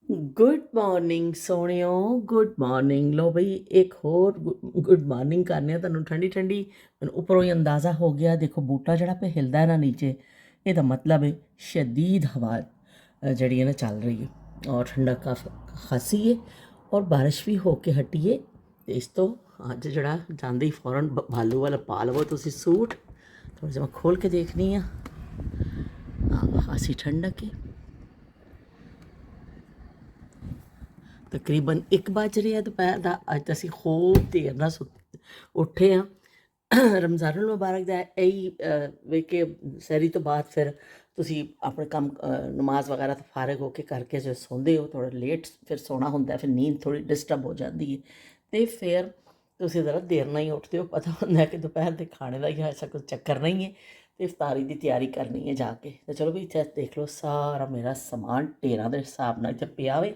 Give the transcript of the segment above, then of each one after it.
Good morning सोहणियो। Good morning. लो बई एक होर गुड मॉर्निंग करने तुहानूं ठंडी ठंडी। मैनूं उपरों ही अंदाज़ा हो गया, देखो बूटा जड़ा पे हिलदा है ना नीचे, ਇਹਦਾ मतलब है शदीद हवा जड़ी है ना चल रही है और ठंडा काफ़ी खासी है और बारिश भी हो के हटी है। तो इस तो अज जड़ा जाते ही फौरन भालू वाला पा लवो तुसी सूट। थोड़ा जिहा मैं खोल के देखनी हाँ, खासी ठंडक है। तकरीबन 1 ਵੱਜ ਰਿਹਾ ਦੁਪਹਿਰ ਦਾ। ਅੱਜ ਤਾਂ ਅਸੀਂ ਖੂਬ ਦੇਰ ਨਾਲ ਉੱਠੇ ਹਾਂ। ਰਮਜ਼ਾनुल मुबारक ਦਾ ਇਹੀ ਵੇਖ ਕੇ ਸਹਿਰੀ ਤੋਂ ਬਾਅਦ ਫਿਰ ਤੁਸੀਂ ਆਪਣੇ ਕੰਮ ਨਮਾਜ਼ ਵਗੈਰਾ ਤੋਂ ਫਾਰਗ ਹੋ ਕੇ ਕਰਕੇ ਜੋ ਸੌਂਦੇ ਹੋ, ਥੋੜਾ ਲੇਟ ਫਿਰ ਸੌਣਾ ਹੁੰਦਾ, ਫਿਰ ਨੀਂਦ ਥੋੜੀ ਡਿਸਟਰਬ ਹੋ ਜਾਂਦੀ ਹੈ ਅਤੇ ਫਿਰ ਤੁਸੀਂ ਜ਼ਰਾ ਦੇਰ ਨਾਲ ਹੀ ਉੱਠਦੇ ਹੋ। ਪਤਾ ਹੁੰਦਾ ਕਿ ਦੁਪਹਿਰ ਦੇ ਖਾਣੇ ਦਾ ਹੀ ਐਸਾ ਕੋਈ ਚੱਕਰ ਨਹੀਂ ਹੈ ਅਤੇ ਇਫਤਾਰੀ ਦੀ ਤਿਆਰੀ ਕਰਨੀ ਹੈ ਜਾ ਕੇ। ਤਾਂ ਚਲੋ ਵੀ ਇੱਥੇ ਦੇਖ ਲਓ ਸਾਰਾ ਮੇਰਾ ਸਮਾਨ ਢੇਰਾਂ ਦੇ ਹਿਸਾਬ ਨਾਲ ਇੱਥੇ ਪਿਆ ਵੇ।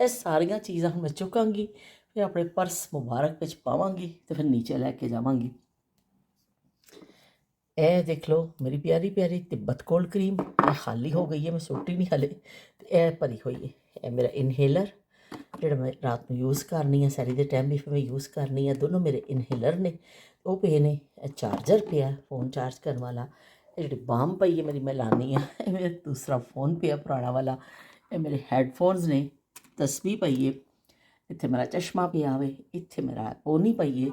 ਇਹ ਸਾਰੀਆਂ ਚੀਜ਼ਾਂ ਹੁਣ ਮੈਂ ਚੁੱਕਾਂਗੀ, ਫਿਰ ਆਪਣੇ ਪਰਸ ਮੁਬਾਰਕ ਵਿੱਚ ਪਾਵਾਂਗੀ ਅਤੇ ਫਿਰ ਨੀਚੇ ਲੈ ਕੇ ਜਾਵਾਂਗੀ। ਇਹ ਦੇਖ ਲਓ ਮੇਰੀ ਪਿਆਰੀ ਪਿਆਰੀ ਤਿੱਬਤ ਕੋਲਡ ਕਰੀਮ, ਇਹ ਖਾਲੀ ਹੋ ਗਈ ਹੈ, ਮੈਂ ਸੁੱਟੀ ਨਹੀਂ ਹਾਲੇ, ਅਤੇ ਇਹ ਭਰੀ ਹੋਈ ਹੈ। ਇਹ ਮੇਰਾ ਇਨਹੇਲਰ ਜਿਹੜਾ ਮੈਂ ਰਾਤ ਨੂੰ ਯੂਜ਼ ਕਰਨੀ ਆ, ਸੈਰੀ ਦੇ ਟਾਈਮ ਵੀ ਫਿਰ ਮੈਂ ਯੂਜ਼ ਕਰਨੀ ਆ। ਦੋਨੋਂ ਮੇਰੇ ਇਨਹੇਲਰ ਨੇ, ਉਹ ਪਏ ਨੇ। ਇਹ ਚਾਰਜਰ ਪਿਆ फ़ोन ਚਾਰਜ ਕਰਨ ਵਾਲਾ। ਇਹ ਜਿਹੜੀ ਬਾਮ ਪਈ ਹੈ ਮੇਰੀ ਮੈਂ ਲਾਉਂਦੀ ਹਾਂ। ਇਹ ਮੇਰਾ ਦੂਸਰਾ फ़ोन ਪਿਆ ਪੁਰਾਣਾ ਵਾਲਾ। ਇਹ ਮੇਰੇ ਹੈਡਫੋਨਸ ਨੇ। ਤਸਬੀਹ ਪਈ ਹੈ। ਇੱਥੇ ਮੇਰਾ ਚਸ਼ਮਾ ਪਿਆ ਵੇ। ਇੱਥੇ ਮੇਰਾ ਪੋਨੀ ਪਈ ਹੈ।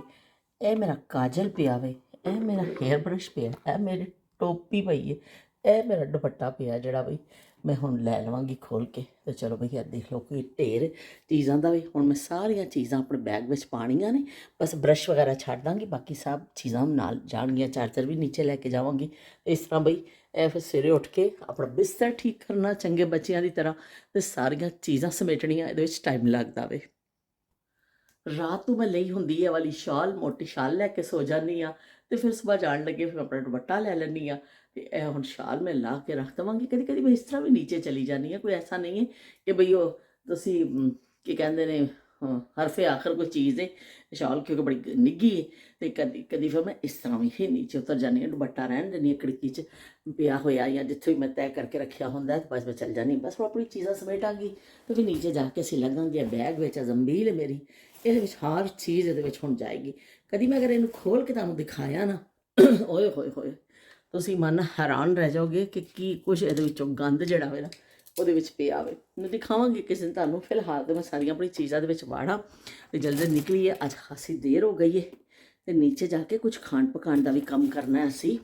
ਇਹ ਮੇਰਾ ਕਾਜਲ ਪਿਆ ਵੇ। ਇਹ ਮੇਰਾ ਹੇਅਰ ਬਰਸ਼ ਪਿਆ। ਇਹ ਮੇਰੀ ਟੋਪੀ ਪਈ ਹੈ। ਇਹ ਮੇਰਾ ਦੁਪੱਟਾ ਪਿਆ ਜਿਹੜਾ ਬਈ ਮੈਂ ਹੁਣ ਲੈ ਲਵਾਂਗੀ ਖੋਲ੍ਹ ਕੇ। ਅਤੇ ਚਲੋ ਬਈ ਇਹ ਦੇਖ ਲਓ ਕੋਈ ਢੇਰ ਚੀਜ਼ਾਂ ਦਾ ਵੀ। ਹੁਣ ਮੈਂ ਸਾਰੀਆਂ ਚੀਜ਼ਾਂ ਆਪਣੇ ਬੈਗ ਵਿੱਚ ਪਾਉਣੀਆਂ ਨੇ, ਬਸ ਬਰਸ਼ ਵਗੈਰਾ ਛੱਡ ਦਾਂਗੀ, ਬਾਕੀ ਸਭ ਚੀਜ਼ਾਂ ਨਾਲ ਜਾਣਗੀਆਂ। ਚਾਰਜਰ ਵੀ ਨੀਚੇ ਲੈ ਕੇ ਜਾਵਾਂਗੀ। ਇਸ ਤਰ੍ਹਾਂ ਬਈ ਇਹ ਫਿਰ ਸਵੇਰੇ ਉੱਠ ਕੇ ਆਪਣਾ ਬਿਸਤਰ ਠੀਕ ਕਰਨਾ ਚੰਗੇ ਬੱਚਿਆਂ ਦੀ ਤਰ੍ਹਾਂ, ਅਤੇ ਸਾਰੀਆਂ ਚੀਜ਼ਾਂ ਸਮੇਟਣੀਆਂ, ਇਹਦੇ ਵਿੱਚ ਟਾਈਮ ਲੱਗਦਾ ਵੇ। ਰਾਤ ਨੂੰ ਮੈਂ ਲਈ ਹੁੰਦੀ ਹੈ ਵਾਲੀ ਸ਼ਾਲ, ਮੋਟੀ ਸ਼ਾਲ ਲੈ ਕੇ ਸੋ ਜਾਂਦੀ ਹਾਂ, ਅਤੇ ਫਿਰ ਸੁਬਾਹ ਜਾਣ ਲੱਗੇ ਫਿਰ ਆਪਣਾ ਦੁਪੱਟਾ ਲੈ ਲੈਂਦੀ ਹਾਂ। ਅਤੇ ਇਹ ਹੁਣ ਸ਼ਾਲ ਮੈਂ ਲਾ ਕੇ ਰੱਖ ਦੇਵਾਂਗੀ। ਕਦੀ ਕਦੀ ਮੈਂ ਇਸ ਤਰ੍ਹਾਂ ਵੀ ਨੀਚੇ ਚਲੀ ਜਾਂਦੀ ਹਾਂ। ਕੋਈ ਐਸਾ ਨਹੀਂ ਹੈ ਕਿ ਬਈ ਉਹ ਤੁਸੀਂ ਕੀ ਕਹਿੰਦੇ ਨੇ ਹਰਫੇ ਆਖਰ ਕੋਈ ਚੀਜ਼ ਹੈ ਸ਼ਾਲ, ਕਿਉਂਕਿ ਬੜੀ ਨਿੱਘੀ ਹੈ। ਅਤੇ ਕਦੀ ਕਦੀ ਫਿਰ ਮੈਂ ਇਸ ਤਰ੍ਹਾਂ ਵੀ ਹੀ ਨੀਚੇ ਉਤਰ ਜਾਂਦੀ ਹਾਂ, ਦੁਪੱਟਾ ਰਹਿਣ ਦਿੰਦੀ ਹਾਂ ਖਿੜਕੀ 'ਚ ਪਿਆ ਹੋਇਆ, ਜਾਂ ਜਿੱਥੇ ਵੀ ਮੈਂ ਤੈਅ ਕਰਕੇ ਰੱਖਿਆ ਹੁੰਦਾ ਅਤੇ ਬਸ ਮੈਂ ਚੱਲ ਜਾਂਦੀ। ਬਸ ਮੈਂ ਆਪਣੀ ਚੀਜ਼ਾਂ ਸਮੇਟਾਂਗੀ ਅਤੇ ਫਿਰ ਨੀਚੇ ਜਾ ਕੇ ਅਸੀਂ ਲੱਗਾਂਗੇ। ਬੈਗ ਵਿੱਚ ਜ਼ੰਬੀਲ ਹੈ ਮੇਰੀ, ਇਹਦੇ ਵਿੱਚ ਹਰ ਚੀਜ਼ ਇਹਦੇ ਵਿੱਚ ਹੁਣ ਜਾਏਗੀ। ਕਦੀ ਮੈਂ ਅਗਰ ਇਹਨੂੰ ਖੋਲ੍ਹ ਕੇ ਤੁਹਾਨੂੰ ਦਿਖਾਇਆ ਨਾ, ਓਏ ਹੋਏ ਹੋਏ, ਤੁਸੀਂ ਮਨ ਹੈਰਾਨ ਰਹਿ ਜਾਓਗੇ ਕਿ ਕੀ ਕੁਛ ਇਹਦੇ ਵਿੱਚੋਂ ਗੰਦ ਜਿਹੜਾ ਹੋਵੇ ਨਾ ਉਹਦੇ ਵਿੱਚ ਪਿਆ ਹੋਵੇ। ਮੈਂ ਦਿਖਾਵਾਂਗੀ ਕਿਸੇ ਦਿਨ ਤੁਹਾਨੂੰ। ਫਿਲਹਾਲ ਤਾਂ ਮੈਂ ਸਾਰੀਆਂ ਆਪਣੀ ਚੀਜ਼ਾਂ ਦੇ ਵਿੱਚ ਵਾੜਾਂ ਅਤੇ ਜਲਦੀ ਨਿਕਲੀ ਹੈ। ਅੱਜ ਖਾਸੀ ਦੇਰ ਹੋ ਗਈ ਹੈ ਅਤੇ ਨੀਚੇ ਜਾ ਕੇ ਕੁਛ ਖਾਣ ਪਕਾਉਣ ਦਾ ਵੀ ਕੰਮ ਕਰਨਾ ਅਸੀਂ।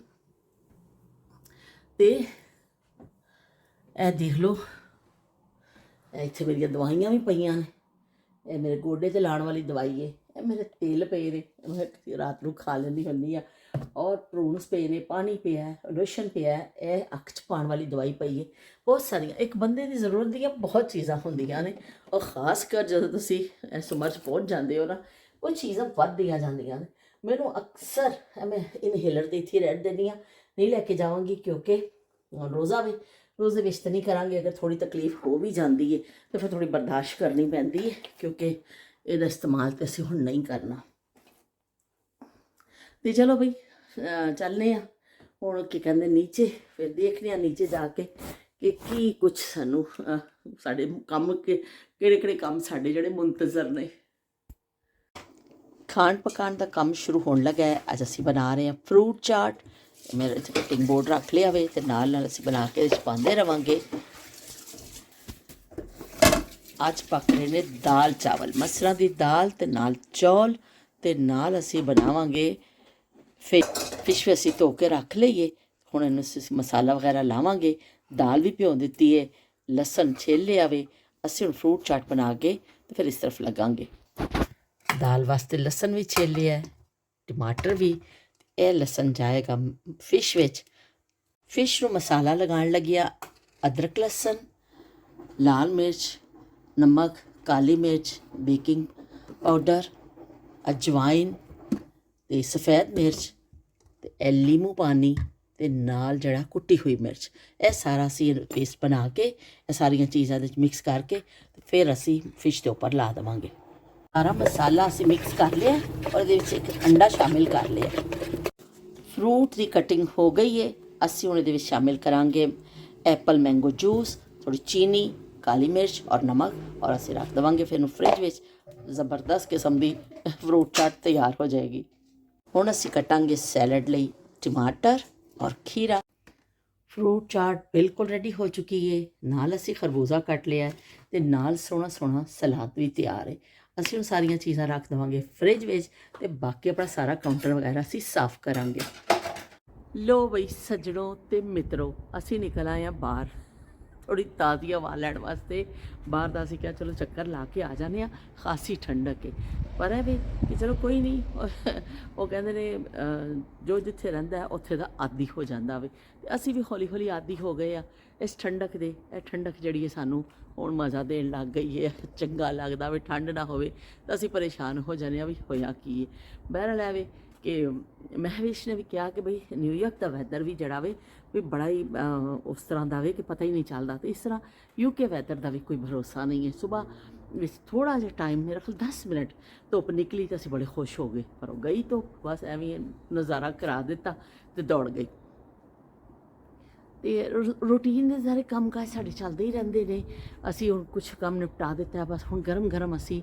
ਅਤੇ ਇਹ ਦੇਖ ਲਓ ਇੱਥੇ ਮੇਰੀਆਂ ਦਵਾਈਆਂ ਵੀ ਪਈਆਂ ਨੇ। ਇਹ ਮੇਰੇ ਗੋਡੇ 'ਤੇ ਲਾਉਣ ਵਾਲੀ ਦਵਾਈ ਹੈ। ਇਹ ਮੇਰੇ ਤੇਲ ਪਏ ਨੇ, ਮੈਂ ਰਾਤ ਨੂੰ ਖਾ ਲੈਂਦੀ ਹੁੰਦੀ ਹਾਂ। ਔਰ ਪ੍ਰੂਨਸ ਪਏ ਨੇ, ਪਾਣੀ ਪਿਆ, ਲੋਸ਼ਨ ਪਿਆ। ਇਹ ਅੱਖ 'ਚ ਪਾਉਣ ਵਾਲੀ ਦਵਾਈ ਪਈ ਹੈ। ਬਹੁਤ ਸਾਰੀਆਂ ਇੱਕ ਬੰਦੇ ਦੀ ਜ਼ਰੂਰਤ ਦੀਆਂ ਬਹੁਤ ਚੀਜ਼ਾਂ ਹੁੰਦੀਆਂ ਨੇ, ਔਰ ਖ਼ਾਸ ਕਰ ਜਦੋਂ ਤੁਸੀਂ ਇਸ ਉਮਰ 'ਚ ਪਹੁੰਚ ਜਾਂਦੇ ਹੋ ਨਾ, ਉਹ ਚੀਜ਼ਾਂ ਵੱਧਦੀਆਂ ਜਾਂਦੀਆਂ ਨੇ। ਮੈਨੂੰ ਅਕਸਰ ਮੈਂ ਇਨਹੇਲਰ ਦੇ ਇੱਥੇ ਰਹਿਣ ਦਿੰਦੀ ਹਾਂ, ਨਹੀਂ ਲੈ ਕੇ ਜਾਵਾਂਗੀ ਕਿਉਂਕਿ ਰੋਜ਼ਾ ਵੀ ਰੋਜ਼ੇ ਵਿੱਚ ਤਾਂ ਨਹੀਂ ਕਰਾਂਗੇ। ਅਗਰ ਥੋੜ੍ਹੀ ਤਕਲੀਫ ਹੋ ਵੀ ਜਾਂਦੀ ਹੈ ਤਾਂ ਫਿਰ ਥੋੜ੍ਹੀ ਬਰਦਾਸ਼ਤ ਕਰਨੀ ਪੈਂਦੀ ਹੈ, ਕਿਉਂਕਿ ਇਹਦਾ ਇਸਤੇਮਾਲ ਤਾਂ ਅਸੀਂ ਹੁਣ ਨਹੀਂ ਕਰਨਾ। ਅਤੇ ਚਲੋ ਬਈ ਚੱਲਦੇ ਹਾਂ ਹੁਣ ਕੀ ਕਹਿੰਦੇ ਨੀਚੇ, ਫਿਰ ਦੇਖਦੇ ਹਾਂ ਨੀਚੇ ਜਾ ਕੇ ਕਿ ਕੀ ਕੁਛ ਸਾਨੂੰ ਸਾਡੇ ਕੰਮ ਕਿਹੜੇ ਕਿਹੜੇ ਕੰਮ ਸਾਡੇ ਜਿਹੜੇ ਮੁੰਤਜ਼ਰ ਨੇ। ਖਾਣ ਪਕਾਉਣ ਦਾ ਕੰਮ ਸ਼ੁਰੂ ਹੋਣ ਲੱਗਾ ਹੈ। ਅੱਜ ਅਸੀਂ ਬਣਾ ਰਹੇ ਹਾਂ ਫਰੂਟ ਚਾਟ। ਮੇਰੇ ਇੱਥੇ ਕਟਿੰਗ ਬੋਰਡ ਰੱਖ ਲਿਆ ਵੇ ਅਤੇ ਨਾਲ ਨਾਲ ਅਸੀਂ ਬਣਾ ਕੇ ਇਹਦੇ 'ਚ ਪਾਉਂਦੇ ਰਹਾਂਗੇ। ਅੱਜ ਪੱਕ ਰਹੇ ਨੇ ਦਾਲ ਚਾਵਲ, ਮਸਰਾਂ ਦੀ ਦਾਲ ਅਤੇ ਨਾਲ ਚੌਲ, ਅਤੇ ਨਾਲ ਅਸੀਂ ਬਣਾਵਾਂਗੇ ਫਿਸ਼ ਵੀ ਅਸੀਂ ਧੋ ਕੇ ਰੱਖ ਲਈਏ। ਹੁਣ ਇਹਨੂੰ ਅਸੀਂ ਮਸਾਲਾ ਵਗੈਰਾ ਲਾਵਾਂਗੇ। ਦਾਲ ਵੀ ਭਿਉਂ ਦਿੱਤੀ ਹੈ, ਲਸਣ ਛਿੱਲ ਲਿਆ ਵੇ। ਅਸੀਂ ਹੁਣ ਫਰੂਟ ਚਾਟ ਬਣਾ ਕੇ ਅਤੇ ਫਿਰ ਇਸ ਤਰਫ ਲੱਗਾਂਗੇ। ਦਾਲ ਵਾਸਤੇ ਲਸਣ ਵੀ ਛਿੱਲ ਲਿਆ, ਟਮਾਟਰ ਵੀ। ਇਹ ਲਸਣ ਜਾਏਗਾ ਫਿਸ਼ ਵਿੱਚ। ਫਿਸ਼ ਨੂੰ ਮਸਾਲਾ ਲਗਾਉਣ ਲੱਗਿਆ ਅਦਰਕ, ਲਸਣ, ਲਾਲ ਮਿਰਚ, ਨਮਕ, ਕਾਲੀ ਮਿਰਚ, ਬੇਕਿੰਗ ਪਾਊਡਰ, ਅਜਵਾਇਨ ਅਤੇ ਸਫੈਦ ਮਿਰਚ, ਅਤੇ ਇਹ ਲੀਮੂ ਪਾਣੀ, ਅਤੇ ਨਾਲ ਜਿਹੜਾ ਕੁੱਟੀ ਹੋਈ ਮਿਰਚ। ਇਹ ਸਾਰਾ ਅਸੀਂ ਪੇਸਟ ਬਣਾ ਕੇ ਇਹ ਸਾਰੀਆਂ ਚੀਜ਼ਾਂ ਦੇ ਵਿੱਚ ਮਿਕਸ ਕਰਕੇ ਅਤੇ ਫਿਰ ਅਸੀਂ ਫਿਸ਼ ਦੇ ਉੱਪਰ ਲਾ ਦੇਵਾਂਗੇ। ਸਾਰਾ ਮਸਾਲਾ ਅਸੀਂ ਮਿਕਸ ਕਰ ਲਿਆ ਔਰ ਇਹਦੇ ਵਿੱਚ ਇੱਕ ਅੰਡਾ ਸ਼ਾਮਿਲ ਕਰ ਲਿਆ। ਫਰੂਟ ਦੀ ਕਟਿੰਗ ਹੋ ਗਈ ਹੈ। ਅਸੀਂ ਹੁਣ ਇਹਦੇ ਵਿੱਚ ਸ਼ਾਮਿਲ ਕਰਾਂਗੇ ਐਪਲ ਮੈਂਗੋ ਜੂਸ, ਥੋੜ੍ਹੀ ਚੀਨੀ, ਕਾਲੀ ਮਿਰਚ ਔਰ ਨਮਕ, ਔਰ ਅਸੀਂ ਰੱਖ ਦੇਵਾਂਗੇ ਫਿਰ ਇਹਨੂੰ ਫ੍ਰਿਜ ਵਿੱਚ। ਜ਼ਬਰਦਸਤ ਕਿਸਮ ਦੀ ਫਰੂਟ ਚਾਟ ਤਿਆਰ ਹੋ ਜਾਏਗੀ। ਹੁਣ ਅਸੀਂ ਕੱਟਾਂਗੇ ਸੈਲਡ ਲਈ ਟਮਾਟਰ ਔਰ ਖੀਰਾ। ਫਰੂਟ ਚਾਟ ਬਿਲਕੁਲ ਰੈਡੀ ਹੋ ਚੁੱਕੀ ਹੈ। ਨਾਲ ਅਸੀਂ ਖਰਬੂਜ਼ਾ ਕੱਟ ਲਿਆ ਅਤੇ ਨਾਲ ਸੋਹਣਾ ਸੋਹਣਾ ਸਲਾਦ ਵੀ ਤਿਆਰ ਹੈ। ਅਸੀਂ ਹੁਣ ਸਾਰੀਆਂ ਚੀਜ਼ਾਂ ਰੱਖ ਦੇਵਾਂਗੇ ਫ੍ਰਿਜ ਵਿੱਚ ਅਤੇ ਬਾਕੀ ਆਪਣਾ ਸਾਰਾ ਕਾਊਂਟਰ ਵਗੈਰਾ ਅਸੀਂ ਸਾਫ਼ ਕਰਾਂਗੇ। ਲੋ ਬਈ ਸੱਜਣੋ ਅਤੇ ਮਿੱਤਰੋ, ਅਸੀਂ ਨਿਕਲ ਆਏ ਹਾਂ ਬਾਹਰ ਥੋੜ੍ਹੀ ਤਾਜ਼ੀ ਹਵਾ ਲੈਣ ਵਾਸਤੇ। ਬਾਹਰ ਦਾ ਅਸੀਂ ਕਿਹਾ ਚਲੋ ਚੱਕਰ ਲਾ ਕੇ ਆ ਜਾਂਦੇ ਹਾਂ, ਖਾਸੀ ਠੰਡਕ ਹੈ। ਪਰ ਇਹ ਵੀ ਕਿ ਚਲੋ ਕੋਈ ਨਹੀਂ, ਉਹ ਕਹਿੰਦੇ ਨੇ ਜੋ ਜਿੱਥੇ ਰਹਿੰਦਾ ਉੱਥੇ ਦਾ ਆਦੀ ਹੋ ਜਾਂਦਾ ਵੇ, ਅਤੇ ਅਸੀਂ ਵੀ ਹੌਲੀ ਹੌਲੀ ਆਦੀ ਹੋ ਗਏ ਆ ਇਸ ਠੰਡਕ ਦੇ। ਇਹ ਠੰਡਕ ਜਿਹੜੀ ਹੈ ਸਾਨੂੰ ਹੁਣ ਮਜ਼ਾ ਦੇਣ ਲੱਗ ਗਈ ਹੈ, ਚੰਗਾ ਲੱਗਦਾ ਵੀ ਠੰਡ ਨਾ ਹੋਵੇ ਤਾਂ ਅਸੀਂ ਪਰੇਸ਼ਾਨ ਹੋ ਜਾਂਦੇ ਹਾਂ ਵੀ ਹੋਇਆ ਕੀ ਹੈ। ਬਹਿਰਹਾਲ ਇਹ ਵੇ ਕਿ ਮਹਿਵੀਸ਼ ਨੇ ਵੀ ਕਿਹਾ ਕਿ ਬਈ ਨਿਊਯਾਰਕ ਦਾ ਵੈਦਰ ਵੀ ਜਿਹੜਾ ਵੇ ਵੀ ਬੜਾ ਹੀ ਉਸ ਤਰ੍ਹਾਂ ਦਾ ਵੇ ਕਿ ਪਤਾ ਹੀ ਨਹੀਂ ਚੱਲਦਾ। ਅਤੇ ਇਸ ਤਰ੍ਹਾਂ UK ਵੈਦਰ ਦਾ ਵੀ ਕੋਈ ਭਰੋਸਾ ਨਹੀਂ ਹੈ। ਸੁਬਾਹ ਵਿੱਚ ਥੋੜ੍ਹਾ ਜਿਹਾ ਟਾਈਮ, ਮੇਰਾ ਖਿਆਲ 10 ਮਿੰਟ ਧੁੱਪ ਨਿਕਲੀ ਤਾਂ ਅਸੀਂ ਬੜੇ ਖੁਸ਼ ਹੋ ਗਏ, ਪਰ ਉਹ ਗਈ ਧੁੱਪ, ਬਸ ਐਵੇਂ ਨਜ਼ਾਰਾ ਕਰਾ ਦਿੱਤਾ ਅਤੇ ਦੌੜ ਗਈ। ਅਤੇ ਰੂਟੀਨ ਦੇ ਸਾਰੇ ਕੰਮ ਕਾਜ ਸਾਡੇ ਚੱਲਦੇ ਹੀ ਰਹਿੰਦੇ ਨੇ। ਅਸੀਂ ਹੁਣ ਕੁਛ ਕੰਮ ਨਿਪਟਾ ਦਿੱਤਾ, ਬਸ ਹੁਣ ਗਰਮ ਗਰਮ ਅਸੀਂ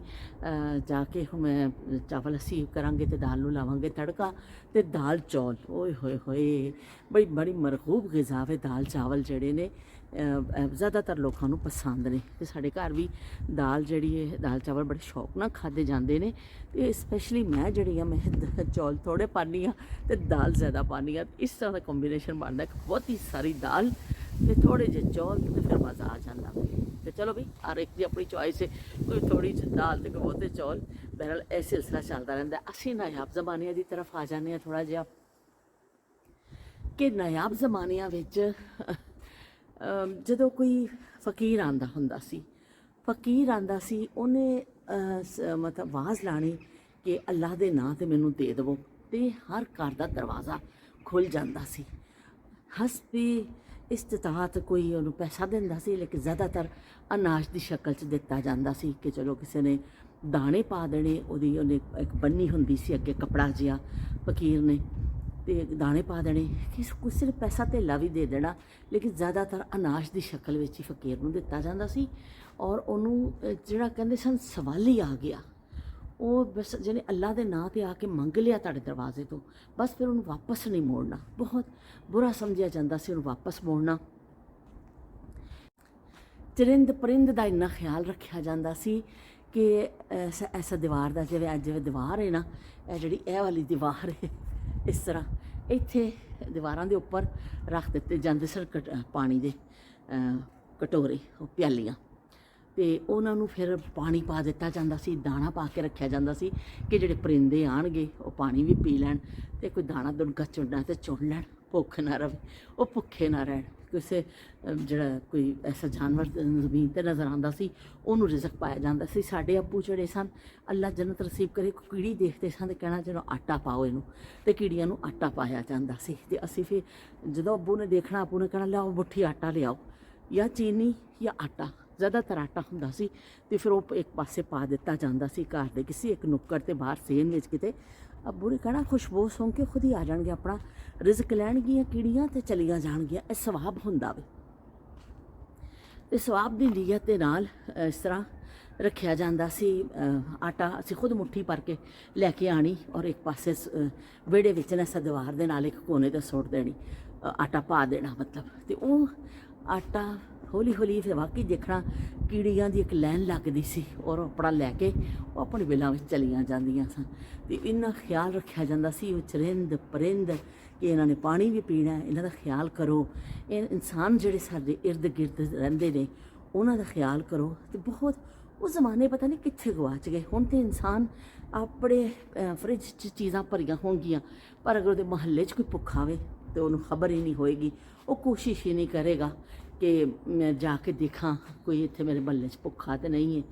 ਜਾ ਕੇ ਹੁਣ ਚਾਵਲ ਅਸੀਂ ਕਰਾਂਗੇ ਅਤੇ ਦਾਲ ਨੂੰ ਲਾਵਾਂਗੇ ਤੜਕਾ। ਅਤੇ ਦਾਲ ਚੌਲ, ਓਏ ਹੋਏ ਹੋਏ, ਬੜੀ ਮਰਹੂਬ ਗਿਜ਼ਾ ਵੇ ਦਾਲ ਚਾਵਲ ਜਿਹੜੇ ਨੇ। ਜ਼ਿਆਦਾਤਰ ਲੋਕਾਂ ਨੂੰ ਪਸੰਦ ਨੇ ਅਤੇ ਸਾਡੇ ਘਰ ਵੀ ਦਾਲ ਜਿਹੜੀ ਹੈ, ਦਾਲ ਚਾਵਲ ਬੜੇ ਸ਼ੌਕ ਨਾਲ ਖਾਧੇ ਜਾਂਦੇ ਨੇ। ਅਤੇ ਸਪੈਸ਼ਲੀ ਮੈਂ ਜਿਹੜੀ ਆ, ਮੈਂ ਚੌਲ ਥੋੜ੍ਹੇ ਪਾਉਂਦੀ ਹਾਂ ਅਤੇ ਦਾਲ ਜ਼ਿਆਦਾ ਪਾਉਂਦੀ ਹਾਂ। ਇਸ ਤਰ੍ਹਾਂ ਦਾ ਕੰਬੀਨੇਸ਼ਨ ਬਣਦਾ ਕਿ ਬਹੁਤੀ ਸਾਰੀ ਦਾਲ ਅਤੇ ਥੋੜ੍ਹੇ ਜਿਹੇ ਚੌਲ, ਅਤੇ ਫਿਰ ਮਜ਼ਾ ਆ ਜਾਂਦਾ। ਅਤੇ ਚਲੋ ਬਈ ਹਰ ਇੱਕ ਦੀ ਆਪਣੀ ਚੋਇਸ ਹੈ, ਕੋਈ ਥੋੜ੍ਹੀ ਜਿਹੀ ਦਾਲ ਅਤੇ ਕੋਈ ਬਹੁਤੇ ਚੌਲ। ਬਹਰਹਾਲ ਇਹ ਸਿਲਸਿਲਾ ਚੱਲਦਾ ਰਹਿੰਦਾ। ਅਸੀਂ ਨਾਯਾਬ ਜ਼ਮਾਨਿਆਂ ਦੀ ਤਰਫ ਆ ਜਾਂਦੇ ਹਾਂ ਥੋੜ੍ਹਾ ਜਿਹਾ, ਕਿ ਨਾਯਾਬ ਜ਼ਮਾਨਿਆਂ ਵਿੱਚ ਜਦੋਂ ਕੋਈ ਫਕੀਰ ਆਉਂਦਾ ਹੁੰਦਾ ਸੀ, ਉਹਨੇ ਮਤਲਬ ਆਵਾਜ਼ ਲਾਣੀ ਕਿ ਅੱਲਾਹ ਦੇ ਨਾਂ 'ਤੇ ਮੈਨੂੰ ਦੇ ਦੇਵੋ, ਅਤੇ ਹਰ ਘਰ ਦਾ ਦਰਵਾਜ਼ਾ ਖੁੱਲ੍ਹ ਜਾਂਦਾ ਸੀ। ਹਸਬੀ ਇਸਤਤਾਅਤ ਕੋਈ ਉਹਨੂੰ ਪੈਸਾ ਦਿੰਦਾ ਸੀ, ਲੇਕਿਨ ਜ਼ਿਆਦਾਤਰ ਅਨਾਜ ਦੀ ਸ਼ਕਲ 'ਚ ਦਿੱਤਾ ਜਾਂਦਾ ਸੀ ਕਿ ਚਲੋ ਕਿਸੇ ਨੇ ਦਾਣੇ ਪਾ ਦੇਣੇ। ਉਹਨੇ ਇੱਕ ਬੰਨੀ ਹੁੰਦੀ ਸੀ ਅੱਗੇ, ਕੱਪੜਾ ਜਿਹਾ, ਫਕੀਰ ਨੇ, ਅਤੇ ਦਾਣੇ ਪਾ ਦੇਣੇ। ਕਿਸੇ ਨੇ ਪੈਸਾ ਧੇਲਾ ਵੀ ਦੇ ਦੇਣਾ, ਲੇਕਿਨ ਜ਼ਿਆਦਾਤਰ ਅਨਾਜ ਦੀ ਸ਼ਕਲ ਵਿੱਚ ਹੀ ਫਕੀਰ ਨੂੰ ਦਿੱਤਾ ਜਾਂਦਾ ਸੀ। ਔਰ ਉਹਨੂੰ ਜਿਹੜਾ ਕਹਿੰਦੇ ਸਨ ਸਵਾਲੀ ਆ ਗਿਆ, ਉਹ ਬਸ ਜਿਹਨੇ ਅੱਲਾ ਦੇ ਨਾਂ 'ਤੇ ਆ ਕੇ ਮੰਗ ਲਿਆ ਤੁਹਾਡੇ ਦਰਵਾਜ਼ੇ ਤੋਂ, ਬਸ ਫਿਰ ਉਹਨੂੰ ਵਾਪਸ ਨਹੀਂ ਮੋੜਨਾ। ਬਹੁਤ ਬੁਰਾ ਸਮਝਿਆ ਜਾਂਦਾ ਸੀ ਉਹਨੂੰ ਵਾਪਸ ਮੋੜਨਾ। ਚਰਿੰਦ ਪਰਿੰਦ ਦਾ ਇੰਨਾ ਖਿਆਲ ਰੱਖਿਆ ਜਾਂਦਾ ਸੀ ਕਿ ਐਸਾ ਦੀਵਾਰ ਦਾ, ਜਿਵੇਂ ਦੀਵਾਰ ਹੈ ਨਾ, ਇਹ ਜਿਹੜੀ ਇਹ ਵਾਲੀ ਦੀਵਾਰ ਹੈ, ਇਸ ਤਰ੍ਹਾਂ ਇੱਥੇ ਦੀਵਾਰਾਂ ਦੇ ਉੱਪਰ ਰੱਖ ਦਿੱਤੇ ਜਾਂਦੇ ਸਨ ਪਾਣੀ ਦੇ ਕਟੋਰੇ, ਉਹ ਪਿਆਲੀਆਂ, ਅਤੇ ਉਹਨਾਂ ਨੂੰ ਫਿਰ ਪਾਣੀ ਪਾ ਦਿੱਤਾ ਜਾਂਦਾ ਸੀ, ਦਾਣਾ ਪਾ ਕੇ ਰੱਖਿਆ ਜਾਂਦਾ ਸੀ ਕਿ ਜਿਹੜੇ ਪਰਿੰਦੇ ਆਉਣਗੇ ਉਹ ਪਾਣੀ ਵੀ ਪੀ ਲੈਣ, ਅਤੇ ਕੋਈ ਦਾਣਾ ਦੁਣਕਾ ਚੁਣਨਾ ਅਤੇ ਚੁਣ ਲੈਣ, ਭੁੱਖ ਨਾ ਰਹੇ, ਉਹ ਭੁੱਖੇ ਨਾ ਰਹਿਣ। ਕਿਸੇ ਜਿਹੜਾ ਕੋਈ ਐਸਾ ਜਾਨਵਰ ਜ਼ਮੀਨ 'ਤੇ ਨਜ਼ਰ ਆਉਂਦਾ ਸੀ, ਉਹਨੂੰ ਰਿਜ਼ਕ ਪਾਇਆ ਜਾਂਦਾ ਸੀ। ਸਾਡੇ ਅੱਬੂ ਜਿਹੜੇ ਸਨ, ਅੱਲਾ ਜੰਨਤ ਨਸੀਬ ਕਰੇ, ਕੀੜੀ ਦੇਖਦੇ ਸਨ ਅਤੇ ਕਹਿਣਾ ਚਲੋ ਆਟਾ ਪਾਓ ਇਹਨੂੰ, ਅਤੇ ਕੀੜੀਆਂ ਨੂੰ ਆਟਾ ਪਾਇਆ ਜਾਂਦਾ ਸੀ। ਅਤੇ ਅਸੀਂ ਫਿਰ ਜਦੋਂ ਅੱਬੂ ਨੇ ਦੇਖਣਾ, ਅੱਬੂ ਨੇ ਕਹਿਣਾ ਲਿਆਓ ਮੁੱਠੀ ਆਟਾ ਲਿਆਓ, ਜਾਂ ਚੀਨੀ ਜਾਂ ਆਟਾ, ਜ਼ਿਆਦਾਤਰ ਆਟਾ ਹੁੰਦਾ ਸੀ। ਅਤੇ ਫਿਰ ਉਹ ਇੱਕ ਪਾਸੇ ਪਾ ਦਿੱਤਾ ਜਾਂਦਾ ਸੀ ਘਰ ਦੇ ਕਿਸੇ ਇੱਕ ਨੁੱਕਰ 'ਤੇ ਬਾਹਰ ਸੇਨ ਵਿੱਚ ਕਿਤੇ। ਅੱਬੂ ਨੇ ਕਹਿਣਾ ਖੁਸ਼ਬੂ ਸੁੰਘ ਕੇ ਖੁਦ ਹੀ ਆ ਜਾਣਗੇ, ਆਪਣਾ ਰਿਜ਼ਕ ਲੈਣਗੀਆਂ ਕੀੜੀਆਂ ਅਤੇ ਚਲੀਆਂ ਜਾਣਗੀਆਂ। ਇਹ ਸਵਾਬ ਹੁੰਦਾ ਵੇ, ਅਤੇ ਸਵਾਬ ਦੀ ਨੀਅਤ ਦੇ ਨਾਲ ਇਸ ਤਰ੍ਹਾਂ ਰੱਖਿਆ ਜਾਂਦਾ ਸੀ। ਆਟਾ ਅਸੀਂ ਖੁਦ ਮੁੱਠੀ ਭਰ ਕੇ ਲੈ ਕੇ ਆਉਣੀ, ਔਰ ਇੱਕ ਪਾਸੇ ਵਿਹੜੇ ਵਿੱਚ ਨਾ ਦੀਵਾਰ ਦੇ ਨਾਲ ਇੱਕ ਕੋਨੇ 'ਤੇ ਸੁੱਟ ਦੇਣੀ, ਆਟਾ ਪਾ ਦੇਣਾ ਮਤਲਬ। ਅਤੇ ਉਹ ਆਟਾ ਹੌਲੀ ਹੌਲੀ ਫਿਰ ਵਾਕਈ ਦੇਖਣਾ ਕੀੜੀਆਂ ਦੀ ਇੱਕ ਲਾਈਨ ਲੱਗਦੀ ਸੀ, ਔਰ ਆਪਣਾ ਲੈ ਕੇ ਉਹ ਆਪਣੀ ਬਿੱਲਾਂ ਵਿੱਚ ਚਲੀਆਂ ਜਾਂਦੀਆਂ ਸਨ। ਅਤੇ ਇੰਨਾ ਖਿਆਲ ਰੱਖਿਆ ਜਾਂਦਾ ਸੀ, ਉਹ ਚਰਿੰਦ ਪਰਿੰਦ, ਕਿ ਇਹਨਾਂ ਨੇ ਪਾਣੀ ਵੀ ਪੀਣਾ, ਇਹਨਾਂ ਦਾ ਖਿਆਲ ਕਰੋ। ਇਹ ਇਨਸਾਨ ਜਿਹੜੇ ਸਾਡੇ ਇਰਦ ਗਿਰਦ ਰਹਿੰਦੇ ਨੇ, ਉਹਨਾਂ ਦਾ ਖਿਆਲ ਕਰੋ। ਅਤੇ ਬਹੁਤ ਉਹ ਜ਼ਮਾਨੇ ਪਤਾ ਨਹੀਂ ਕਿੱਥੇ ਗਵਾਚ ਗਏ। ਹੁਣ ਤਾਂ ਇਨਸਾਨ ਆਪਣੇ ਫਰਿੱਜ 'ਚ ਚੀਜ਼ਾਂ ਭਰੀਆਂ ਹੋਣਗੀਆਂ, ਪਰ ਅਗਰ ਉਹਦੇ ਮੁਹੱਲੇ 'ਚ ਕੋਈ ਭੁੱਖਾ ਆਵੇ ਤਾਂ ਉਹਨੂੰ ਖਬਰ ਹੀ ਨਹੀਂ ਹੋਏਗੀ। ਉਹ ਕੋਸ਼ਿਸ਼ ਹੀ ਨਹੀਂ ਕਰੇਗਾ ਕਿ ਮੈਂ ਜਾ ਕੇ ਦੇਖਾਂ ਕੋਈ ਇੱਥੇ ਮੇਰੇ ਮੁਹੱਲੇ 'ਚ ਭੁੱਖਾ ਤਾਂ ਨਹੀਂ ਹੈ,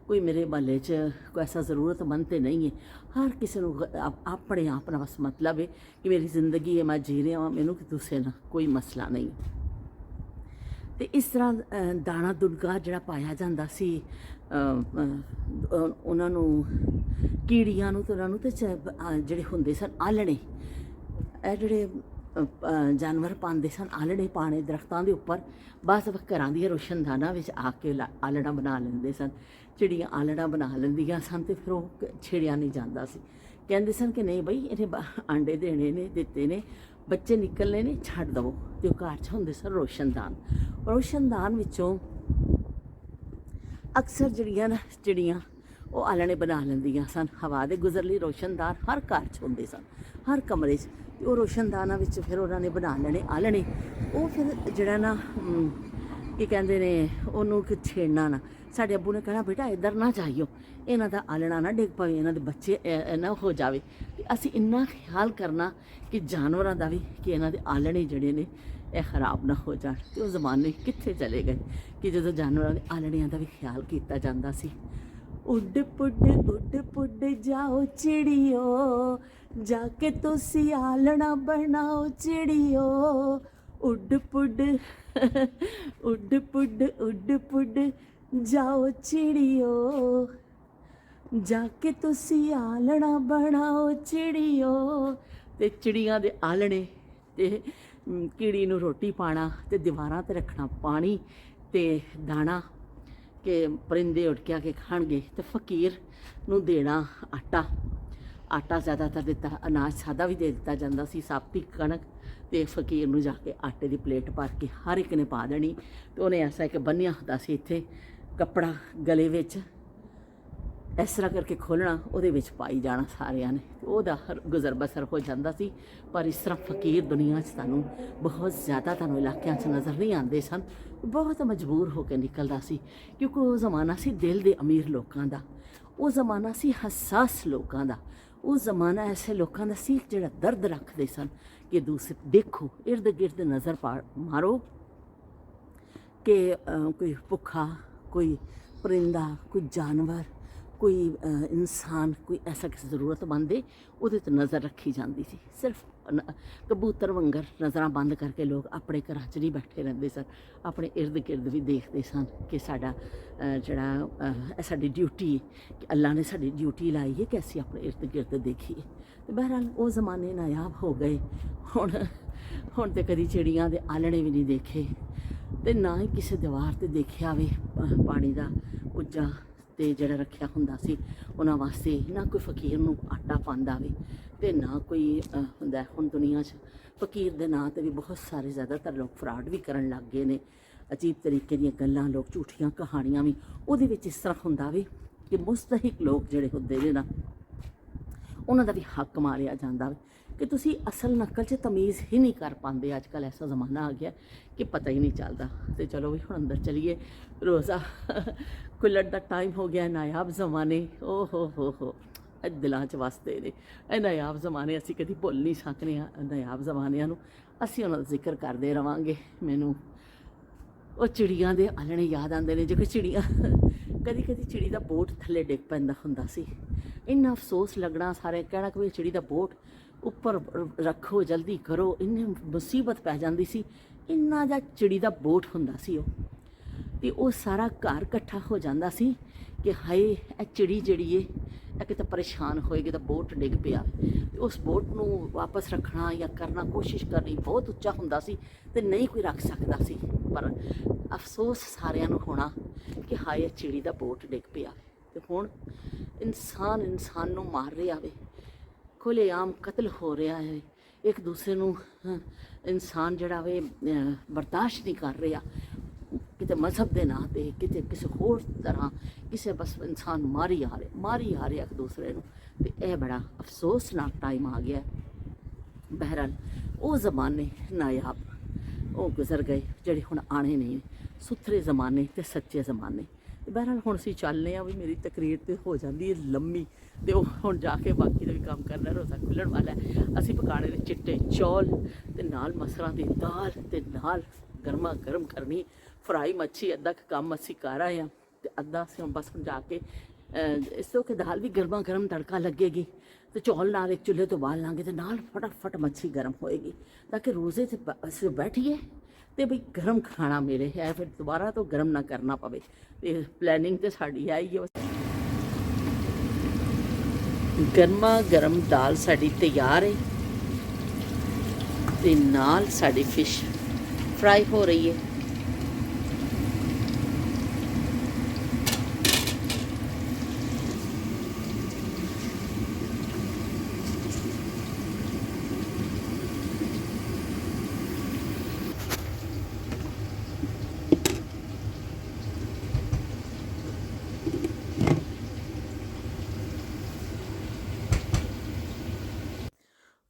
ਕੋਈ ਮੇਰੇ ਮੁਹੱਲੇ 'ਚ ਕੋਈ ਐਸਾ ਜ਼ਰੂਰਤਮੰਦ ਤਾਂ ਨਹੀਂ ਹੈ। ਹਰ ਕਿਸੇ ਨੂੰ ਆਪਣੇ ਆਪ ਨਾਲ ਬਸ ਮਤਲਬ ਹੈ ਕਿ ਮੇਰੀ ਜ਼ਿੰਦਗੀ ਹੈ, ਮੈਂ ਜੀ ਰਿਹਾ ਹਾਂ, ਮੈਨੂੰ ਕਿਸੇ ਨਾਲ ਕੋਈ ਮਸਲਾ ਨਹੀਂ। ਅਤੇ ਇਸ ਤਰ੍ਹਾਂ ਦਾਣਾ ਦੁਣਕਾ ਜਿਹੜਾ ਪਾਇਆ ਜਾਂਦਾ ਸੀ ਉਹਨਾਂ ਨੂੰ, ਕੀੜੀਆਂ ਨੂੰ, ਅਤੇ ਉਹਨਾਂ ਨੂੰ, ਅਤੇ ਜਿਹੜੇ ਹੁੰਦੇ ਸਨ ਆਲ੍ਹਣੇ, ਇਹ ਜਿਹੜੇ ਜਾਨਵਰ ਪਾਉਂਦੇ ਸਨ ਆਲਣੇ ਪਾਣੇ ਦਰਖਤਾਂ ਦੇ ਉੱਪਰ, ਬਸ ਘਰਾਂ ਦੀਆਂ ਰੋਸ਼ਨਦਾਨਾਂ ਵਿੱਚ ਆ ਕੇ ਆਲਣਾ ਬਣਾ ਲੈਂਦੇ ਸਨ। ਚਿੜੀਆਂ ਆਲਣਾ ਬਣਾ ਲੈਂਦੀਆਂ ਸਨ ਅਤੇ ਫਿਰ ਉਹ ਛੇੜਿਆ ਨਹੀਂ ਜਾਂਦਾ ਸੀ। ਕਹਿੰਦੇ ਸਨ ਕਿ ਨਹੀਂ ਬਈ ਇਹਨੇ ਆਂਡੇ ਦੇਣੇ ਨੇ, ਦਿੱਤੇ ਨੇ, ਬੱਚੇ ਨਿਕਲਣੇ ਨੇ, ਛੱਡ ਦੇਵੋ। ਅਤੇ ਉਹ ਘਰ 'ਚ ਹੁੰਦੇ ਸਨ ਰੋਸ਼ਨਦਾਨ। ਰੋਸ਼ਨਦਾਨ ਵਿੱਚੋਂ ਅਕਸਰ ਜਿਹੜੀਆਂ ਨਾ ਚਿੜੀਆਂ ਉਹ ਆਲਣੇ ਬਣਾ ਲੈਂਦੀਆਂ ਸਨ। ਹਵਾ ਦੇ ਗੁਜ਼ਰ ਲਈ ਰੋਸ਼ਨਦਾਨ ਹਰ ਘਰ 'ਚ ਹੁੰਦੇ ਸਨ, ਹਰ ਕਮਰੇ 'ਚ। ਅਤੇ ਉਹ ਰੋਸ਼ਨਦਾਨਾਂ ਵਿੱਚ ਫਿਰ ਉਹਨਾਂ ਨੇ ਬਣਾ ਲੈਣੇ ਆਲਣੇ। ਉਹ ਫਿਰ ਜਿਹੜਾ ਨਾ ਕੀ ਕਹਿੰਦੇ ਨੇ ਉਹਨੂੰ ਛੇੜਨਾ ਨਾ। ਸਾਡੇ ਅੱਬੂ ਨੇ ਕਹਿਣਾ ਬੇਟਾ ਇੱਧਰ ਨਾ ਜਾਈਓ, ਇਹਨਾਂ ਦਾ ਆਲਣਾ ਨਾ ਡਿੱਗ ਪਵੇ, ਇਹਨਾਂ ਦੇ ਬੱਚੇ ਨਾ ਹੋ ਜਾਵੇ। ਅਤੇ ਅਸੀਂ ਇੰਨਾ ਖਿਆਲ ਕਰਨਾ ਕਿ ਜਾਨਵਰਾਂ ਦਾ ਵੀ, ਕਿ ਇਹਨਾਂ ਦੇ ਆਲਣੇ ਜਿਹੜੇ ਨੇ ਇਹ ਖਰਾਬ ਨਾ ਹੋ ਜਾਣ। ਅਤੇ ਉਹ ਜ਼ਮਾਨੇ ਕਿੱਥੇ ਚਲੇ ਗਏ ਕਿ ਜਦੋਂ ਜਾਨਵਰਾਂ ਦੇ ਆਲਣਿਆਂ ਦਾ ਵੀ ਖਿਆਲ ਕੀਤਾ ਜਾਂਦਾ ਸੀ। ਉੱਡ ਪੁੱਡ ਜਾਓ ਚਿੜੀਓ, ਜਾ ਕੇ ਤੁਸੀਂ ਆਲਣਾ ਬਣਾਓ ਚਿੜੀਓ। ਉੱਡ ਪੁੱਡ ਜਾਓ ਚਿੜੀਓ, ਜਾ ਕੇ ਤੁਸੀਂ ਆਲਣਾ ਬਣਾਓ ਚਿੜੀਓ। ਅਤੇ ਚਿੜੀਆਂ ਦੇ ਆਲਣੇ ਅਤੇ ਕੀੜੀ ਨੂੰ ਰੋਟੀ ਪਾਉਣਾ ਅਤੇ ਦੀਵਾਰਾਂ 'ਤੇ ਰੱਖਣਾ ਪਾਣੀ ਅਤੇ ਦਾਣਾ ਕਿ ਪਰਿੰਦੇ ਉੱਡ ਕੇ ਆ ਕੇ ਖਾਣਗੇ। ਅਤੇ ਫਕੀਰ ਨੂੰ ਦੇਣਾ ਆਟਾ ਜ਼ਿਆਦਾਤਰ ਦਿੱਤਾ, ਅਨਾਜ ਸਾਦਾ ਵੀ ਦੇ ਦਿੱਤਾ ਜਾਂਦਾ ਸੀ, ਸਾਬਤੀ ਕਣਕ। ਅਤੇ ਫਕੀਰ ਨੂੰ ਜਾ ਕੇ ਆਟੇ ਦੀ ਪਲੇਟ ਭਰ ਕੇ ਹਰ ਇੱਕ ਨੇ ਪਾ ਦੇਣੀ। ਅਤੇ ਉਹਨੇ ਐਸਾ ਇੱਕ ਬੰਨ੍ਹਿਆ ਹੁੰਦਾ ਸੀ ਇੱਥੇ ਕੱਪੜਾ ਗਲੇ ਵਿੱਚ, ਇਸ ਤਰ੍ਹਾਂ ਕਰਕੇ ਖੋਲ੍ਹਣਾ, ਉਹਦੇ ਵਿੱਚ ਪਾਈ ਜਾਣਾ ਸਾਰਿਆਂ ਨੇ। ਉਹਦਾ ਗੁਜ਼ਰ ਬਸਰ ਹੋ ਜਾਂਦਾ ਸੀ। ਪਰ ਇਸ ਤਰ੍ਹਾਂ ਫਕੀਰ ਦੁਨੀਆ 'ਚ ਤੁਹਾਨੂੰ ਬਹੁਤ ਜ਼ਿਆਦਾ ਤੁਹਾਨੂੰ ਇਲਾਕਿਆਂ 'ਚ ਨਜ਼ਰ ਨਹੀਂ ਆਉਂਦੇ ਸਨ। ਬਹੁਤ ਮਜਬੂਰ ਹੋ ਕੇ ਨਿਕਲਦਾ ਸੀ, ਕਿਉਂਕਿ ਉਹ ਜ਼ਮਾਨਾ ਸੀ ਦਿਲ ਦੇ ਅਮੀਰ ਲੋਕਾਂ ਦਾ, ਉਹ ਜ਼ਮਾਨਾ ਸੀ ਹੱਸਾਸ ਲੋਕਾਂ ਦਾ, ਉਹ ਜ਼ਮਾਨਾ ਐਸੇ ਲੋਕਾਂ ਦਾ ਸੀ ਜਿਹੜਾ ਦਰਦ ਰੱਖਦੇ ਸਨ ਕਿ ਦੂਸਰੇ ਦੇਖੋ, ਇਰਦ ਗਿਰਦ ਨਜ਼ਰ ਮਾਰੋ ਕਿ ਕੋਈ ਭੁੱਖਾ, ਕੋਈ ਪਰਿੰਦਾ, ਕੋਈ ਜਾਨਵਰ, ਕੋਈ ਇਨਸਾਨ, ਕੋਈ ਐਸਾ ਕਿਸੇ ਜ਼ਰੂਰਤਮੰਦ ਹੈ, ਉਹਦੇ 'ਤੇ ਨਜ਼ਰ ਰੱਖੀ ਜਾਂਦੀ ਸੀ। ਸਿਰਫ ਕਬੂਤਰ ਵਾਂਗਰ ਨਜ਼ਰਾਂ ਬੰਦ ਕਰਕੇ ਲੋਕ ਆਪਣੇ ਘਰਾਂ 'ਚ ਨਹੀਂ ਬੈਠੇ ਰਹਿੰਦੇ ਸਨ, ਆਪਣੇ ਇਰਦ ਗਿਰਦ ਵੀ ਦੇਖਦੇ ਸਨ ਕਿ ਸਾਡਾ ਜਿਹੜਾ ਸਾਡੀ ਡਿਊਟੀ ਹੈ, ਕਿ ਅੱਲਾ ਨੇ ਸਾਡੀ ਡਿਊਟੀ ਲਾਈ ਹੈ ਕਿ ਅਸੀਂ ਆਪਣੇ ਇਰਦ ਗਿਰਦ ਦੇਖੀਏ। ਅਤੇ ਬਹਰਹਾਲ ਉਹ ਜ਼ਮਾਨੇ ਨਾਯਾਬ ਹੋ ਗਏ। ਹੁਣ ਤਾਂ ਕਦੀ ਚਿੜੀਆਂ ਦੇ ਆਲਣੇ ਵੀ ਨਹੀਂ ਦੇਖੇ, ਅਤੇ ਨਾ ਹੀ ਕਿਸੇ ਦੀਵਾਰ 'ਤੇ ਦੇਖਿਆ ਵੇ ਪਾਣੀ ਦਾ ਕੁੱਜਾ ਅਤੇ ਜਿਹੜਾ ਰੱਖਿਆ ਹੁੰਦਾ ਸੀ ਉਹਨਾਂ ਵਾਸਤੇ। ਨਾ ਕੋਈ ਫਕੀਰ ਨੂੰ ਆਟਾ ਪਾਉਂਦਾ ਵੇ, ਅਤੇ ਨਾ ਕੋਈ ਹੁੰਦਾ। ਹੁਣ ਦੁਨੀਆ 'ਚ ਫਕੀਰ ਦੇ ਨਾਂ 'ਤੇ ਵੀ ਬਹੁਤ ਸਾਰੇ ਜ਼ਿਆਦਾਤਰ ਲੋਕ ਫਰਾਡ ਵੀ ਕਰਨ ਲੱਗ ਗਏ ਨੇ, ਅਜੀਬ ਤਰੀਕੇ ਦੀਆਂ ਗੱਲਾਂ, ਲੋਕ ਝੂਠੀਆਂ ਕਹਾਣੀਆਂ ਵੀ। ਉਹਦੇ ਵਿੱਚ ਇਸ ਤਰ੍ਹਾਂ ਹੁੰਦਾ ਵੇ ਕਿ ਮੁਸਤਹਿਕ ਲੋਕ ਜਿਹੜੇ ਹੁੰਦੇ ਨੇ ਨਾ, ਉਹਨਾਂ ਦਾ ਵੀ ਹੱਕ ਮਾਰਿਆ ਜਾਂਦਾ ਵੇ ਕਿ ਤੁਸੀਂ ਅਸਲ ਨਕਲ 'ਚ ਤਮੀਜ਼ ਹੀ ਨਹੀਂ ਕਰ ਪਾਉਂਦੇ। ਅੱਜ ਕੱਲ੍ਹ ਐਸਾ ਜ਼ਮਾਨਾ ਆ ਗਿਆ ਕਿ ਪਤਾ ਹੀ ਨਹੀਂ ਚੱਲਦਾ। ਅਤੇ ਚਲੋ ਵੀ ਹੁਣ ਅੰਦਰ ਚਲੀਏ, ਰੋਜ਼ਾ ਖੁੱਲ੍ਹਣ ਦਾ ਟਾਈਮ ਹੋ ਗਿਆ। ਨਾਯਾਬ ਜ਼ਮਾਨੇ ਓ ਹੋ ਦਿਲਾਂ 'ਚ ਵਸਦੇ ਨੇ ਇਹ ਨਾਯਾਬ ਜ਼ਮਾਨੇ, ਅਸੀਂ ਕਦੀ ਭੁੱਲ ਨਹੀਂ ਸਕਦੇ ਹਾਂ ਨਾਯਾਬ ਜ਼ਮਾਨਿਆਂ ਨੂੰ, ਅਸੀਂ ਉਹਨਾਂ ਦਾ ਜ਼ਿਕਰ ਕਰਦੇ ਰਹਾਂਗੇ। ਮੈਨੂੰ ਉਹ ਚਿੜੀਆਂ ਦੇ ਆਲਣੇ ਯਾਦ ਆਉਂਦੇ ਨੇ। ਜੇ ਕੋਈ ਚਿੜੀਆਂ ਕਦੀ ਚਿੜੀ ਦਾ ਬੋਟ ਥੱਲੇ ਡਿੱਗ ਪੈਂਦਾ ਹੁੰਦਾ ਸੀ, ਇੰਨਾ ਅਫਸੋਸ ਲੱਗਣਾ, ਸਾਰੇ ਕਹਿਣਾ ਕਿ ਚਿੜੀ ਦਾ ਬੋਟ ਉੱਪਰ ਰੱਖੋ, ਜਲਦੀ ਕਰੋ, ਇੰਨੀ ਮੁਸੀਬਤ ਪੈ ਜਾਂਦੀ ਸੀ। ਇੰਨਾ ਜਿਹਾ ਚਿੜੀ ਦਾ ਬੋਟ ਹੁੰਦਾ ਸੀ ਉਹ, ਅਤੇ ਉਹ ਸਾਰਾ ਘਰ ਇਕੱਠਾ ਹੋ ਜਾਂਦਾ ਸੀ ਕਿ ਹਾਏ ਇਹ ਚਿੜੀ ਜਿਹੜੀ ਏ ਇਹ ਕਿਤੇ ਪਰੇਸ਼ਾਨ ਹੋਏਗੀ ਤਾਂ ਬੋਟ ਡਿੱਗ ਪਿਆ। ਅਤੇ ਉਸ ਬੋਟ ਨੂੰ ਵਾਪਸ ਰੱਖਣਾ ਜਾਂ ਕਰਨਾ, ਕੋਸ਼ਿਸ਼ ਕਰਨੀ, ਬਹੁਤ ਉੱਚਾ ਹੁੰਦਾ ਸੀ ਅਤੇ ਨਹੀਂ ਕੋਈ ਰੱਖ ਸਕਦਾ ਸੀ। ਪਰ ਅਫਸੋਸ ਸਾਰਿਆਂ ਨੂੰ ਹੋਣਾ ਕਿ ਹਾਏ ਇਹ ਚਿੜੀ ਦਾ ਬੋਟ ਡਿੱਗ ਪਿਆ। ਅਤੇ ਹੁਣ ਇਨਸਾਨ ਨੂੰ ਮਾਰ ਰਿਹਾ ਵੇ, ਖੁੱਲ੍ਹੇਆਮ ਕਤਲ ਹੋ ਰਿਹਾ ਹੈ, ਇੱਕ ਦੂਸਰੇ ਨੂੰ ਇਨਸਾਨ ਜਿਹੜਾ ਵੇ ਬਰਦਾਸ਼ਤ ਨਹੀਂ ਕਰ ਰਿਹਾ, ਕਿਤੇ ਮਜ਼ਹਬ ਦੇ ਨਾਂ 'ਤੇ, ਕਿਤੇ ਕਿਸੇ ਹੋਰ ਤਰ੍ਹਾਂ, ਕਿਸੇ ਬਸ ਇਨਸਾਨ ਮਾਰੀ ਆ ਰਿਹਾ ਇੱਕ ਦੂਸਰੇ ਨੂੰ। ਅਤੇ ਇਹ ਬੜਾ ਅਫਸੋਸਨਾਕ ਟਾਈਮ ਆ ਗਿਆ। ਬਹਰਹਾਲ ਉਹ ਜ਼ਮਾਨੇ ਨਾਯਾਬ ਉਹ ਗੁਜ਼ਰ ਗਏ, ਜਿਹੜੇ ਹੁਣ ਆਉਣੇ ਨਹੀਂ, ਸੁਥਰੇ ਜ਼ਮਾਨੇ ਅਤੇ ਸੱਚੇ ਜ਼ਮਾਨੇ। ਬਹਰਹਾਲ ਹੁਣ ਅਸੀਂ ਚੱਲਦੇ ਹਾਂ ਵੀ ਮੇਰੀ ਤਕਰੀਰ ਤਾਂ ਹੋ ਜਾਂਦੀ ਹੈ ਲੰਮੀ, ਅਤੇ ਉਹ ਹੁਣ ਜਾ ਕੇ ਬਾਕੀ ਦਾ ਵੀ ਕੰਮ ਕਰਨਾ, ਰੋਜ਼ਾ ਖੁੱਲ੍ਹਣ ਵਾਲਾ। ਅਸੀਂ ਪਕਾਉਣੇ ਨੇ ਚਿੱਟੇ ਚੌਲ ਅਤੇ ਨਾਲ ਮਸਰਾਂ ਦੀ ਦਾਲ, ਅਤੇ ਨਾਲ ਗਰਮਾ ਗਰਮ ਕਰਨੀ ਫਰਾਈ ਮੱਛੀ। ਅੱਧਾ ਕੁ ਕੰਮ ਅਸੀਂ ਕਰ ਆਏ ਹਾਂ ਅਤੇ ਅੱਧਾ ਅਸੀਂ ਹੁਣ ਬਸ ਹੁਣ ਜਾ ਕੇ ਇਸ ਤੋਂ ਕਿ ਦਾਲ ਵੀ ਗਰਮਾ ਗਰਮ ਤੜਕਾ ਲੱਗੇਗੀ ਅਤੇ ਚੌਲ ਨਾਲ ਇੱਕ ਚੁੱਲ੍ਹੇ ਤੋਂ ਬਾਲ ਲਾਂਗੇ ਅਤੇ ਨਾਲ ਫਟਾਫਟ ਮੱਛੀ ਗਰਮ ਹੋਏਗੀ, ਤਾਂ ਕਿ ਰੋਜ਼ੇ 'ਤੇ ਅਸੀਂ ਬੈਠੀਏ ਅਤੇ ਬਈ ਗਰਮ ਖਾਣਾ ਮਿਲੇ ਹੈ, ਫਿਰ ਦੁਬਾਰਾ ਤੋਂ ਗਰਮ ਨਾ ਕਰਨਾ ਪਵੇ। ਅਤੇ ਪਲੈਨਿੰਗ ਤਾਂ ਸਾਡੀ ਹੈ ਹੀ। ਗਰਮਾ ਗਰਮ ਦਾਲ ਸਾਡੀ ਤਿਆਰ ਹੈ। ਤੇ ਨਾਲ ਸਾਡੀ ਫਿਸ਼ ਫਰਾਈ ਹੋ ਰਹੀ ਹੈ।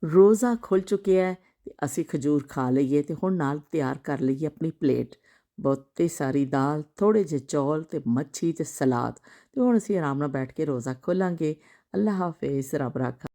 ਰੋਜ਼ਾ ਖੁੱਲ੍ਹ ਚੁੱਕਿਆ ਹੈ ਅਤੇ ਅਸੀਂ ਖਜੂਰ ਖਾ ਲਈਏ ਅਤੇ ਹੁਣ ਨਾਲ ਤਿਆਰ ਕਰ ਲਈਏ ਆਪਣੀ ਪਲੇਟ। ਬਹੁਤੀ ਸਾਰੀ ਦਾਲ, ਥੋੜ੍ਹੇ ਜਿਹੇ ਚੌਲ ਅਤੇ ਮੱਛੀ ਅਤੇ ਸਲਾਦ, ਅਤੇ ਹੁਣ ਅਸੀਂ ਆਰਾਮ ਨਾਲ ਬੈਠ ਕੇ ਰੋਜ਼ਾ ਖੋਲ੍ਹਾਂਗੇ। ਅੱਲਾ ਹਾਫਿਜ਼, ਰੱਬ ਰਾਖਾ।